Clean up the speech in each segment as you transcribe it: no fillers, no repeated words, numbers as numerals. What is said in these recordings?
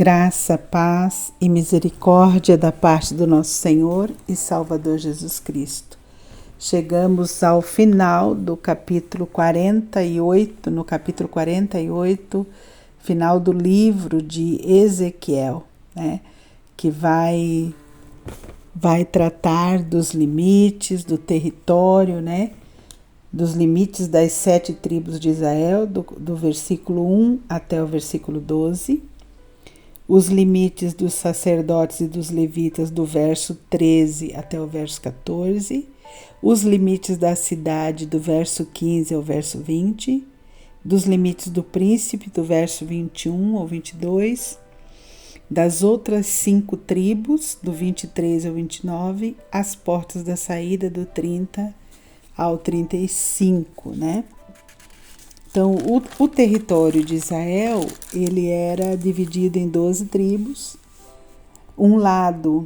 Graça, paz e misericórdia da parte do nosso Senhor e Salvador Jesus Cristo. Chegamos ao final do capítulo 48, no capítulo 48, final do livro de Ezequiel, né? Que vai tratar dos limites do território, né? Dos limites das 7 tribos de Israel, do versículo 1 até o versículo 12. Os limites dos sacerdotes e dos levitas, do verso 13 até o verso 14. Os limites da cidade, do verso 15 ao verso 20. Dos limites do príncipe, do verso 21 ao 22. Das outras 5 tribos, do 23 ao 29. As portas da saída, do 30 ao 35, né? Então, o território de Israel, ele era dividido em 12 tribos. Um lado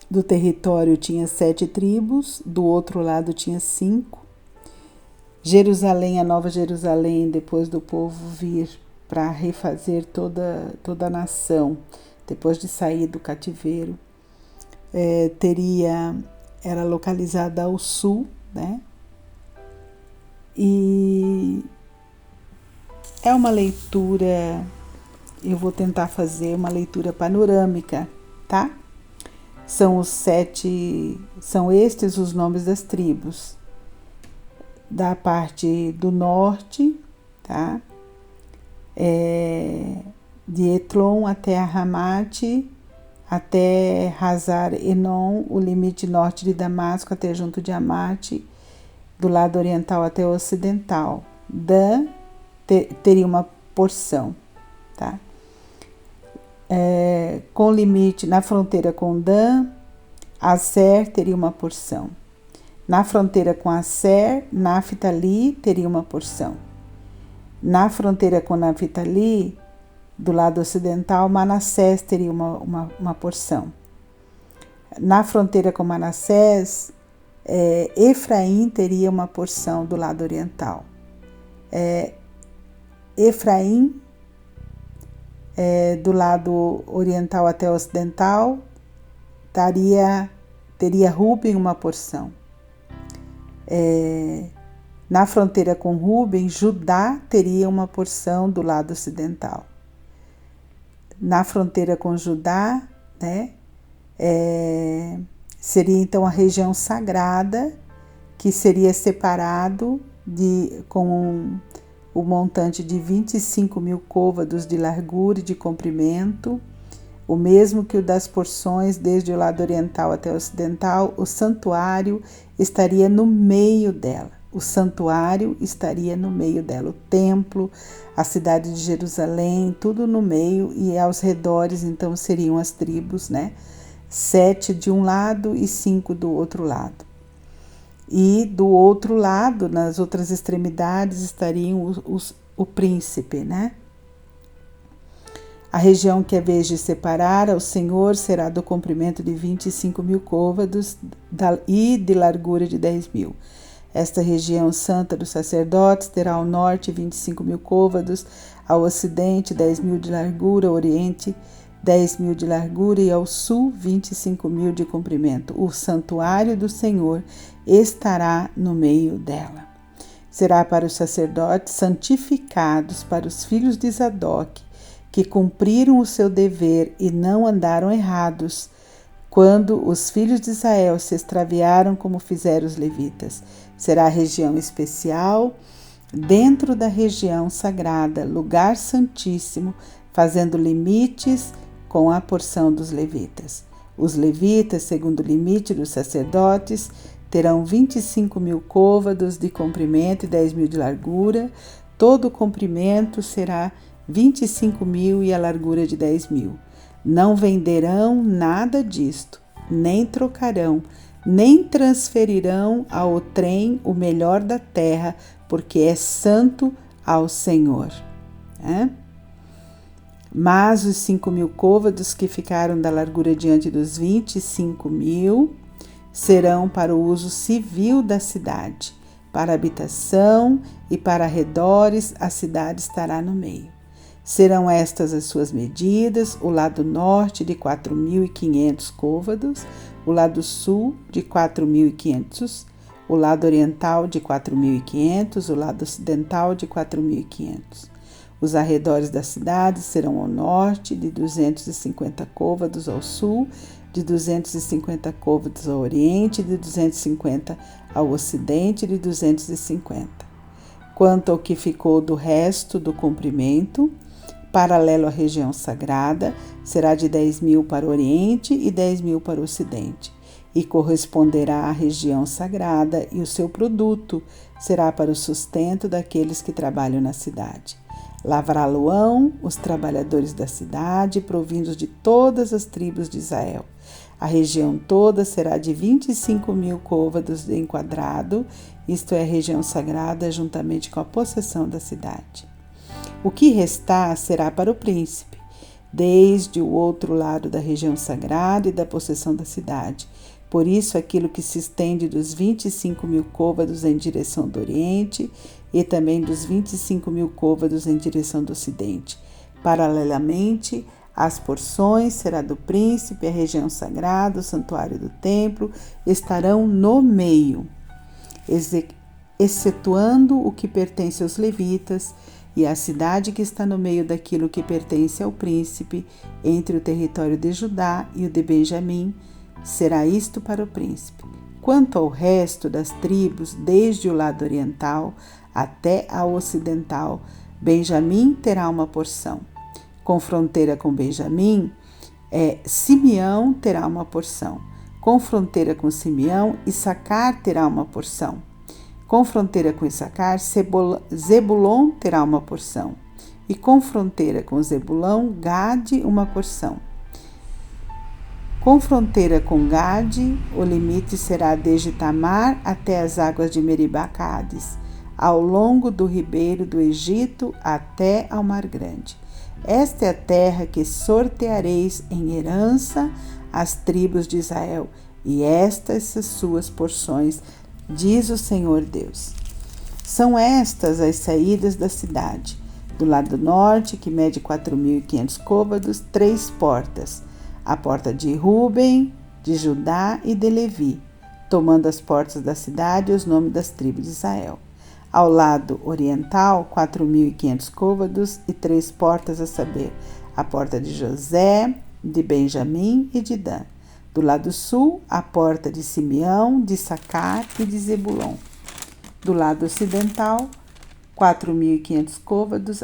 do território tinha 7 tribos, do outro lado tinha 5. Jerusalém, a Nova Jerusalém, depois do povo vir para refazer toda a nação, depois de sair do cativeiro, era localizada ao sul, né? E é uma leitura, eu vou tentar fazer uma leitura panorâmica, tá? São estes os nomes das tribos. Da parte do norte, tá? De Etlon até Ramate, até Hazar Enon, o limite norte de Damasco até junto de Amate, do lado oriental até o ocidental. Dan teria uma porção, tá? Com limite na fronteira com Dan, Aser teria uma porção. Na fronteira com Aser, Naftali teria uma porção. Na fronteira com Naftali, do lado ocidental, Manassés teria uma porção. Na fronteira com Manassés, Efraim teria uma porção do lado oriental. Efraim, do lado oriental até ocidental, teria Ruben uma porção. Na fronteira com Ruben, Judá teria uma porção do lado ocidental. Na fronteira com Judá, né, seria então a região sagrada, que seria separado com o montante de 25.000 côvados de largura e de comprimento, o mesmo que o das porções desde o lado oriental até o ocidental. O santuário estaria no meio dela. O santuário estaria no meio dela. O templo, a cidade de Jerusalém, tudo no meio, e aos redores então seriam as tribos, né? 7 de um lado e 5 do outro lado. E do outro lado, nas outras extremidades, estariam o príncipe, né? A região que é vez de separar ao Senhor será do comprimento de 25.000 côvados e de largura de 10.000. Esta região santa dos sacerdotes terá ao norte 25.000 côvados, ao ocidente 10.000 de largura, ao oriente 10.000 de largura e ao sul 25.000 de comprimento. O santuário do Senhor estará no meio dela. Será para os sacerdotes santificados, para os filhos de Zadok, que cumpriram o seu dever e não andaram errados, quando os filhos de Israel se extraviaram como fizeram os levitas. Será a região especial, dentro da região sagrada, lugar santíssimo, fazendo limites com a porção dos levitas. Os levitas, segundo o limite dos sacerdotes, terão 25.000 côvados de comprimento e 10.000 de largura. Todo o comprimento será 25.000 e a largura de 10.000. Não venderão nada disto, nem trocarão, nem transferirão ao trem o melhor da terra, porque é santo ao Senhor. Mas os 5.000 côvados que ficaram da largura diante dos 25.000 serão para o uso civil da cidade, para habitação e para arredores a cidade estará no meio. Serão estas as suas medidas: o lado norte de 4.500 côvados, o lado sul de 4.500, o lado oriental de 4.500, o lado ocidental de 4.500. Os arredores da cidade serão ao norte de 250 côvados, ao sul de 250 côvados, ao oriente de 250, ao ocidente de 250. Quanto ao que ficou do resto do comprimento, paralelo à região sagrada, será de 10.000 para o oriente e 10.000 para o ocidente, e corresponderá à região sagrada, e o seu produto será para o sustento daqueles que trabalham na cidade. Lavrá-lo-ão os trabalhadores da cidade, provindos de todas as tribos de Israel. A região toda será de 25.000 côvados de enquadrado, isto é, a região sagrada, juntamente com a possessão da cidade. O que restar será para o príncipe, desde o outro lado da região sagrada e da possessão da cidade. Por isso, aquilo que se estende dos 25.000 côvados em direção do oriente e também dos 25.000 côvados em direção do ocidente. Paralelamente, as porções será do príncipe, a região sagrada, o santuário do templo, estarão no meio, excetuando o que pertence aos levitas, e a cidade que está no meio daquilo que pertence ao príncipe, entre o território de Judá e o de Benjamim, será isto para o príncipe. Quanto ao resto das tribos, desde o lado oriental até ao ocidental, Benjamim terá uma porção. Com fronteira com Benjamim, Simeão terá uma porção. Com fronteira com Simeão, Issacar terá uma porção. Com fronteira com Issacar, Zebulon terá uma porção. E com fronteira com Zebulão, Gade uma porção. Com fronteira com Gade, o limite será desde Tamar até as águas de Meribá-Cádiz, ao longo do ribeiro do Egito até ao Mar Grande. Esta é a terra que sorteareis em herança às tribos de Israel, e estas as suas porções, diz o Senhor Deus. São estas as saídas da cidade. Do lado norte, que mede 4.500 côvados, 3 portas. A porta de Ruben, de Judá e de Levi, tomando as portas da cidade e os nomes das tribos de Israel. Ao lado oriental, 4.500 côvados e 3 portas, a saber, a porta de José, de Benjamim e de Dan. Do lado sul, a porta de Simeão, de Issacar e de Zebulon. Do lado ocidental, 4.500 côvados,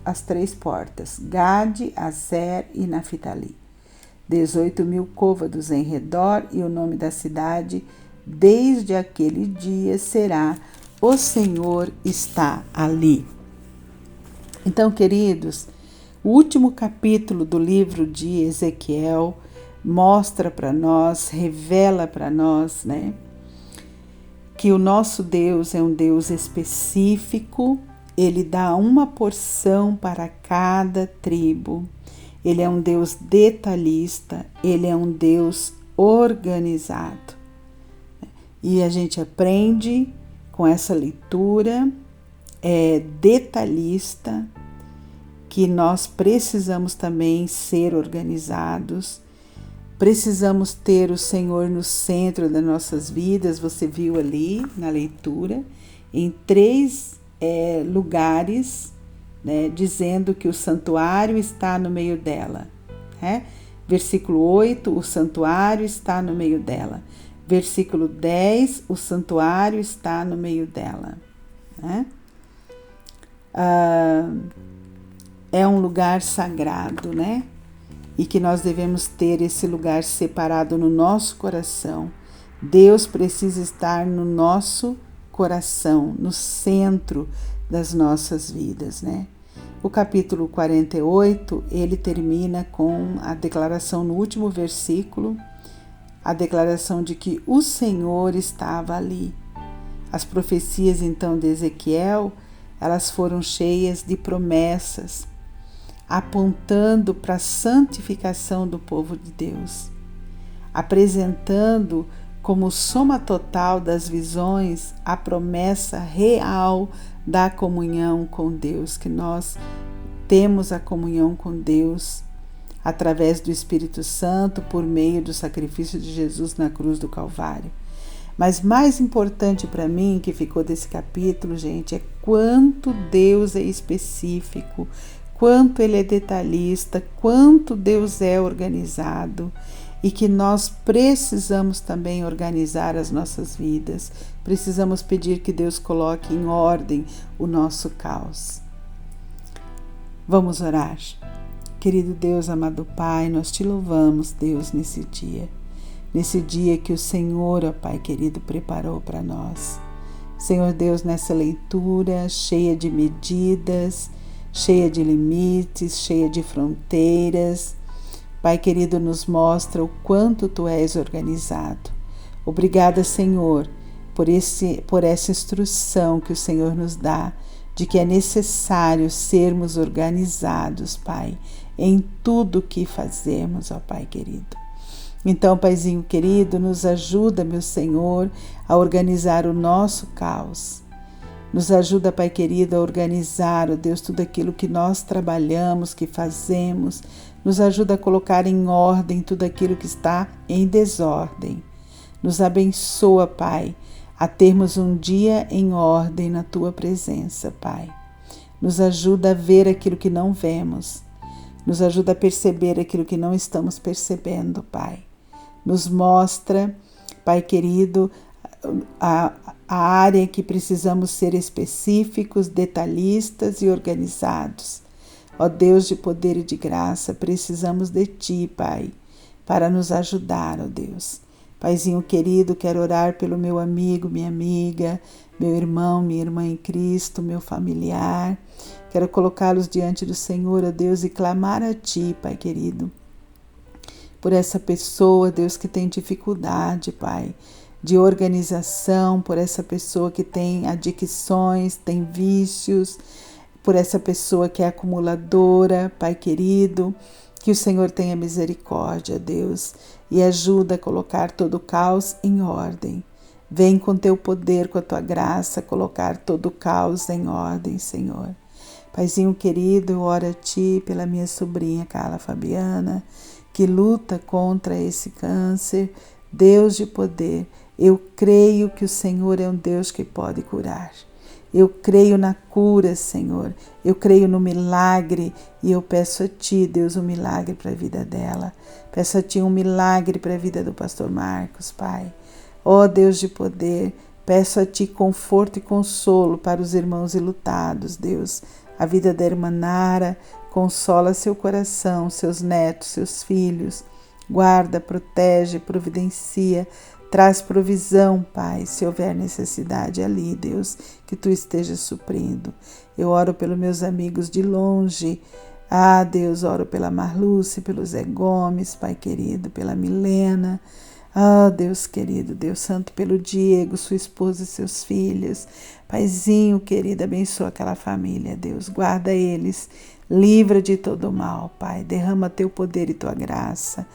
as 3 portas, Gade, Aser e Naphtali. 18.000 côvados em redor, e o nome da cidade, desde aquele dia, será: o Senhor está ali. Então, queridos, o último capítulo do livro de Ezequiel mostra para nós, revela para nós, que o nosso Deus é um Deus específico, ele dá uma porção para cada tribo, ele é um Deus detalhista, ele é um Deus organizado. E a gente aprende com essa leitura detalhista que nós precisamos também ser organizados, precisamos ter o Senhor no centro das nossas vidas. Você viu ali na leitura, em 3 lugares, dizendo que o santuário está no meio dela. Versículo 8, o santuário está no meio dela. Versículo 10, o santuário está no meio dela. É um lugar sagrado, e que nós devemos ter esse lugar separado no nosso coração. Deus precisa estar no nosso coração, no centro das nossas vidas, O capítulo 48, ele termina com a declaração no último versículo, a declaração de que o Senhor estava ali. As profecias, então, de Ezequiel, elas foram cheias de promessas, apontando para a santificação do povo de Deus, apresentando como soma total das visões a promessa real da comunhão com Deus, que nós temos a comunhão com Deus através do Espírito Santo por meio do sacrifício de Jesus na cruz do Calvário. Mas mais importante para mim, que ficou desse capítulo, gente, é quanto Deus é específico, quanto Ele é detalhista, quanto Deus é organizado e que nós precisamos também organizar as nossas vidas. Precisamos pedir que Deus coloque em ordem o nosso caos. Vamos orar. Querido Deus, amado Pai, nós te louvamos, Deus, nesse dia que o Senhor, ó Pai querido, preparou para nós. Senhor Deus, nessa leitura cheia de medidas, cheia de limites, cheia de fronteiras, Pai querido, nos mostra o quanto Tu és organizado. Obrigada, Senhor, por essa instrução que o Senhor nos dá, de que é necessário sermos organizados, Pai, em tudo que fazemos, ó Pai querido. Então, Paizinho querido, nos ajuda, meu Senhor, a organizar o nosso caos. Nos ajuda, Pai querido, a organizar, ó Deus, tudo aquilo que nós trabalhamos, que fazemos. Nos ajuda a colocar em ordem tudo aquilo que está em desordem. Nos abençoa, Pai, a termos um dia em ordem na Tua presença, Pai. Nos ajuda a ver aquilo que não vemos. Nos ajuda a perceber aquilo que não estamos percebendo, Pai. Nos mostra, Pai querido, a área que precisamos ser específicos, detalhistas e organizados. Ó Deus de poder e de graça, precisamos de Ti, Pai, para nos ajudar, ó Deus. Paizinho querido, quero orar pelo meu amigo, minha amiga, meu irmão, minha irmã em Cristo, meu familiar. Quero colocá-los diante do Senhor, ó Deus, e clamar a Ti, Pai querido, por essa pessoa, Deus, que tem dificuldade, Pai, de organização, por essa pessoa que tem adicções, tem vícios, por essa pessoa que é acumuladora, Pai querido, que o Senhor tenha misericórdia, Deus, e ajuda a colocar todo o caos em ordem. Vem com Teu poder, com a Tua graça, colocar todo o caos em ordem, Senhor. Paizinho querido, eu oro a Ti pela minha sobrinha Carla Fabiana, que luta contra esse câncer. Deus de poder, eu creio que o Senhor é um Deus que pode curar. Eu creio na cura, Senhor. Eu creio no milagre e eu peço a Ti, Deus, um milagre para a vida dela. Peço a Ti um milagre para a vida do pastor Marcos, Pai. Ó Deus de poder, peço a Ti conforto e consolo para os irmãos enlutados, Deus. A vida da irmã Nara, consola seu coração, seus netos, seus filhos. Guarda, protege, providencia. Traz provisão, Pai, se houver necessidade ali, Deus, que Tu estejas suprindo. Eu oro pelos meus amigos de longe. Ah, Deus, oro pela Marluce, pelo Zé Gomes, Pai querido, pela Milena. Ah, Deus querido, Deus santo, pelo Diego, sua esposa e seus filhos. Paizinho querido, abençoa aquela família, Deus. Guarda eles, livra de todo mal, Pai. Derrama Teu poder e Tua graça.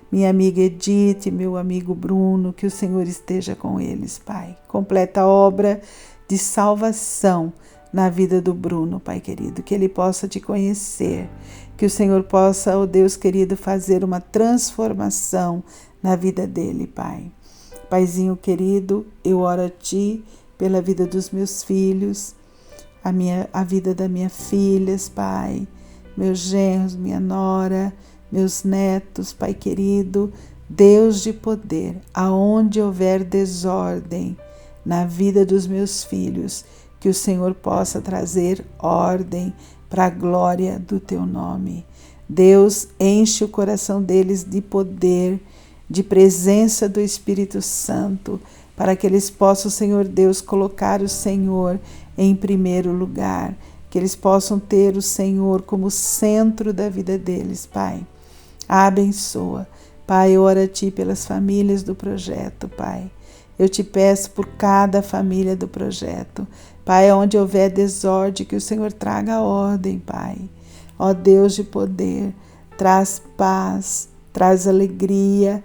Minha amiga Edith, meu amigo Bruno, que o Senhor esteja com eles, Pai. Completa a obra de salvação na vida do Bruno, Pai querido, que ele possa Te conhecer, que o Senhor possa, ó Deus querido, fazer uma transformação na vida dele, Pai. Paizinho querido, eu oro a Ti pela vida dos meus filhos, a vida das minhas filhas, Pai, meus genros, minha nora, meus netos, Pai querido, Deus de poder, aonde houver desordem na vida dos meus filhos, que o Senhor possa trazer ordem para a glória do Teu nome. Deus, enche o coração deles de poder, de presença do Espírito Santo, para que eles possam, Senhor Deus, colocar o Senhor em primeiro lugar, que eles possam ter o Senhor como centro da vida deles, Pai. Abençoa. Pai, eu oro a Ti pelas famílias do projeto, Pai. Eu Te peço por cada família do projeto. Pai, onde houver desordem, que o Senhor traga ordem, Pai. Ó Deus de poder, traz paz, traz alegria,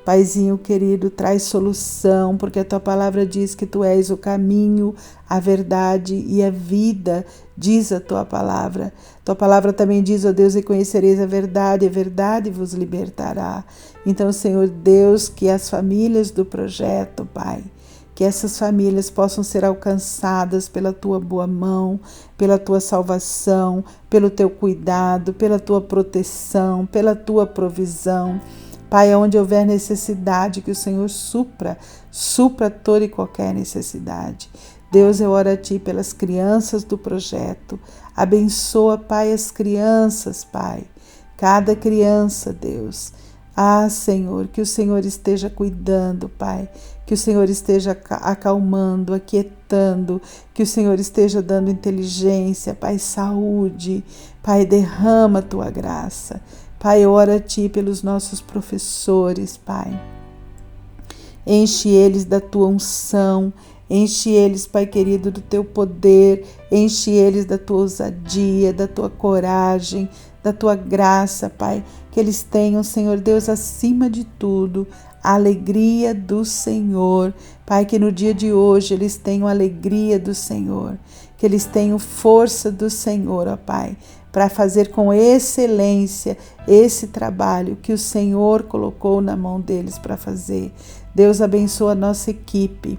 Paizinho querido, traz solução, porque a tua palavra diz que tu és o caminho, a verdade e a vida, diz a tua palavra. Tua palavra também diz, ó Deus, e conhecereis a verdade vos libertará. Então, Senhor Deus, que as famílias do projeto, Pai, que essas famílias possam ser alcançadas pela tua boa mão, pela tua salvação, pelo teu cuidado, pela tua proteção, pela tua provisão. Pai, onde houver necessidade, que o Senhor supra toda e qualquer necessidade. Deus, eu oro a Ti pelas crianças do projeto. Abençoa, Pai, as crianças, Pai. Cada criança, Deus. Senhor, que o Senhor esteja cuidando, Pai. Que o Senhor esteja acalmando, aquietando. Que o Senhor esteja dando inteligência, Pai, saúde. Pai, derrama a Tua graça. Pai, eu oro a Ti pelos nossos professores, Pai. Enche eles da Tua unção, enche eles, Pai querido, do Teu poder, enche eles da Tua ousadia, da Tua coragem, da Tua graça, Pai. Que eles tenham, Senhor Deus, acima de tudo, a alegria do Senhor. Pai, que no dia de hoje eles tenham a alegria do Senhor, que eles tenham força do Senhor, ó Pai, para fazer com excelência esse trabalho que o Senhor colocou na mão deles para fazer. Deus, abençoa a nossa equipe.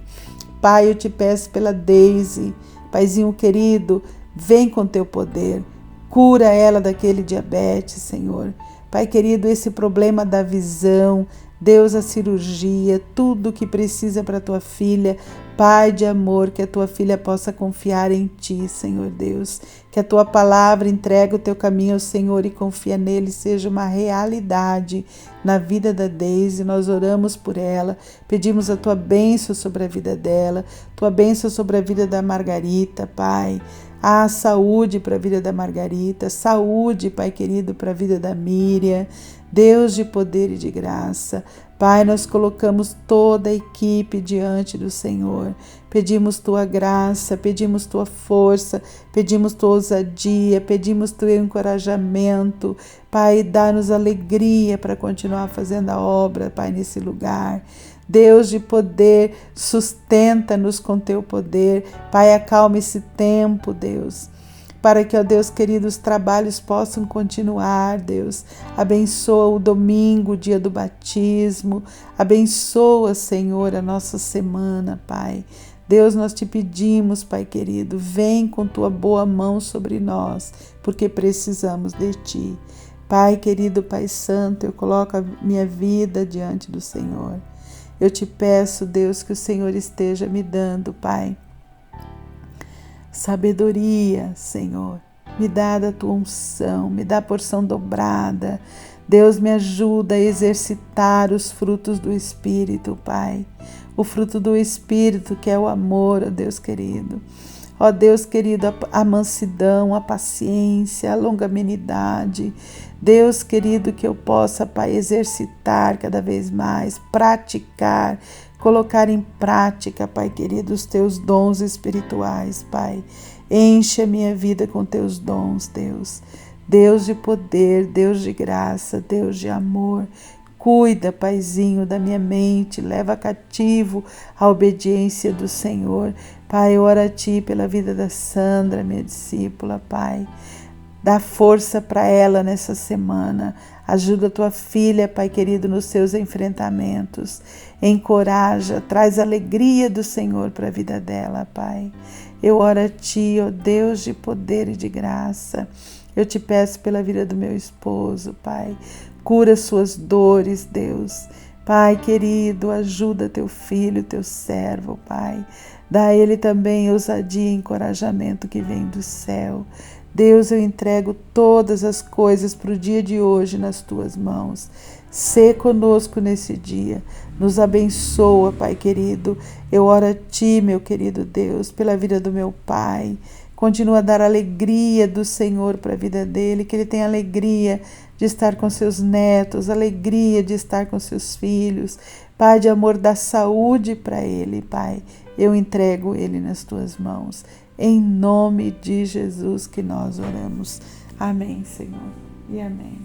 Pai, eu te peço pela Deise. Paizinho querido, vem com teu poder. Cura ela daquele diabetes, Senhor. Pai querido, esse problema da visão, Deus, a cirurgia, tudo que precisa para tua filha, Pai de amor, que a tua filha possa confiar em Ti, Senhor Deus. Que a Tua palavra entregue o Teu caminho ao Senhor e confia nele, seja uma realidade na vida da Deise. Nós oramos por ela, pedimos a Tua bênção sobre a vida dela, Tua bênção sobre a vida da Margarita, Pai. Saúde para a vida da Margarita, saúde, Pai querido, para a vida da Miriam. Deus de poder e de graça. Pai, nós colocamos toda a equipe diante do Senhor. Pedimos Tua graça, pedimos Tua força, pedimos Tua ousadia, pedimos Teu encorajamento. Pai, dá-nos alegria para continuar fazendo a obra, Pai, nesse lugar. Deus de poder, sustenta-nos com Teu poder. Pai, acalma esse tempo, Deus, para que, ó Deus querido, os trabalhos possam continuar, Deus. Abençoa o domingo, o dia do batismo. Abençoa, Senhor, a nossa semana, Pai. Deus, nós te pedimos, Pai querido, vem com Tua boa mão sobre nós, porque precisamos de Ti. Pai querido, Pai santo, eu coloco a minha vida diante do Senhor. Eu te peço, Deus, que o Senhor esteja me dando, Pai, sabedoria, Senhor. Me dá da Tua unção, me dá a porção dobrada. Deus, me ajuda a exercitar os frutos do Espírito, Pai. O fruto do Espírito, que é o amor, ó Deus querido. Ó Deus querido, a mansidão, a paciência, a longanimidade. Deus querido, que eu possa, Pai, exercitar cada vez mais, praticar, colocar em prática, Pai querido, os Teus dons espirituais, Pai. Enche a minha vida com Teus dons, Deus. Deus de poder, Deus de graça, Deus de amor. Cuida, Paizinho, da minha mente, leva cativo a obediência do Senhor. Pai, eu oro a Ti pela vida da Sandra, minha discípula, Pai. Dá força para ela nessa semana. Ajuda a Tua filha, Pai querido, nos seus enfrentamentos. Encoraja, traz alegria do Senhor para a vida dela, Pai. Eu oro a Ti, ó Deus de poder e de graça. Eu te peço pela vida do meu esposo, Pai. Cura suas dores, Deus. Pai querido, ajuda Teu filho, Teu servo, Pai. Dá a ele também ousadia e encorajamento que vem do céu. Deus, eu entrego todas as coisas para o dia de hoje nas Tuas mãos. Sê conosco nesse dia. Nos abençoa, Pai querido. Eu oro a Ti, meu querido Deus, pela vida do meu pai. Continua a dar alegria do Senhor para a vida dele, que ele tenha alegria de estar com seus netos, alegria de estar com seus filhos. Pai de amor, dá saúde para ele, Pai. Eu entrego ele nas Tuas mãos. Em nome de Jesus que nós oramos. Amém, Senhor. E amém.